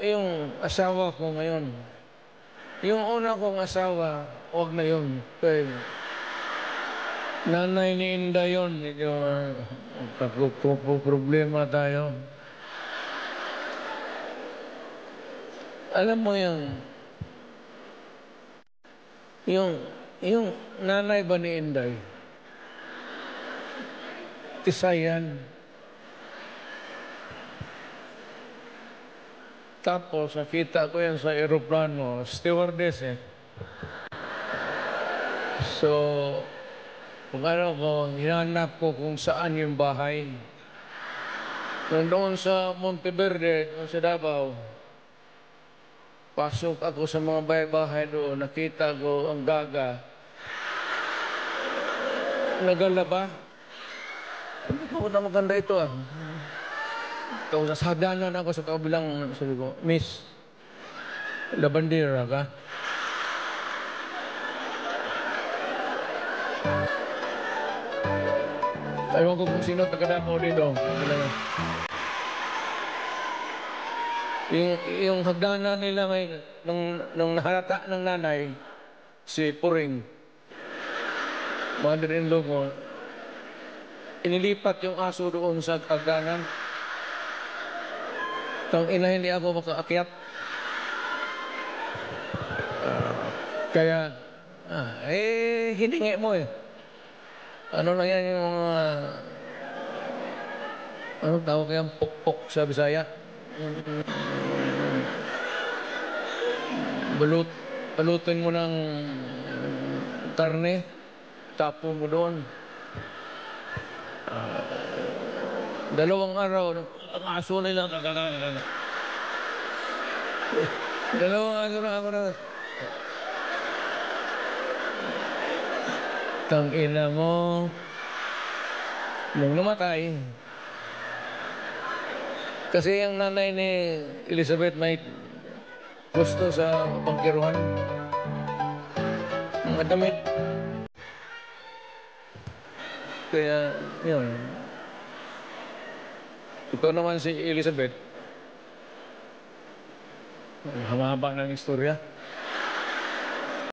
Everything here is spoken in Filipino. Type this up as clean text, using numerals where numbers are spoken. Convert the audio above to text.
Yung asawa ko ngayon, yung una kong asawa, huwag na yun. Kaya, nanay ni Inda yun, medyo problema tayo. Alam mo yung nanay ba ni Inday, Tisayan. Tapos nakita ko yan sa aeroplano, stewardess eh. So, kung hinanap ko kung saan yung bahay. Doon sa Monteverde, doon sa Davao, pasok ako sa mga bahay-bahay doon, nakita ko ang gaga. Nagalaba. Ito na maganda ito ah. Ito, nasadanan ako sa kabilang, sabi ko, Miss, labandera ka? Ewan ko kung sino taga-Davao dito. Yung hagdanan nila ngayon, nung nahalata ng nanay, si Puring, mother-in-law ko, inilipat yung aso doon sa hagdanan. Tang ina, hindi ako makaakyat. Kaya, hiningi mo eh. Ano lang yan yung mga, ano tawag kayang pukpok sa Bisaya? Balutin mo ng karne, tapo mo doon. 2 araw, ang aso nila, 2 araw na ako na. Tangina mo. Nung namatay, kasi yung nanay ni Elizabeth may gusto sa pangkiruhan. Mga damit. Kaya, yun. Ito naman si Elizabeth. Haba ng istorya.